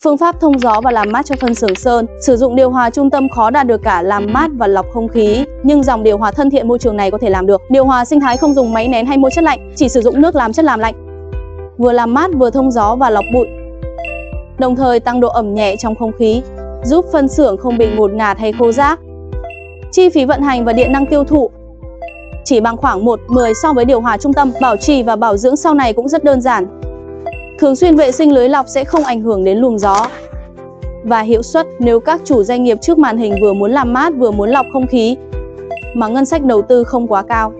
Phương pháp thông gió và làm mát cho phân xưởng sơn. Sử dụng điều hòa trung tâm khó đạt được cả làm mát và lọc không khí, nhưng dòng điều hòa thân thiện môi trường này có thể làm được. Điều hòa sinh thái không dùng máy nén hay môi chất lạnh, chỉ sử dụng nước làm chất làm lạnh. Vừa làm mát vừa thông gió và lọc bụi, đồng thời tăng độ ẩm nhẹ trong không khí, giúp phân xưởng không bị ngột ngạt hay khô rác. Chi phí vận hành và điện năng tiêu thụ chỉ bằng khoảng 1/10 so với điều hòa trung tâm. Bảo trì và bảo dưỡng sau này cũng rất đơn giản. Thường xuyên vệ sinh lưới lọc sẽ không ảnh hưởng đến luồng gió. Và hiệu suất, nếu các chủ doanh nghiệp trước màn hình vừa muốn làm mát vừa muốn lọc không khí mà ngân sách đầu tư không quá cao,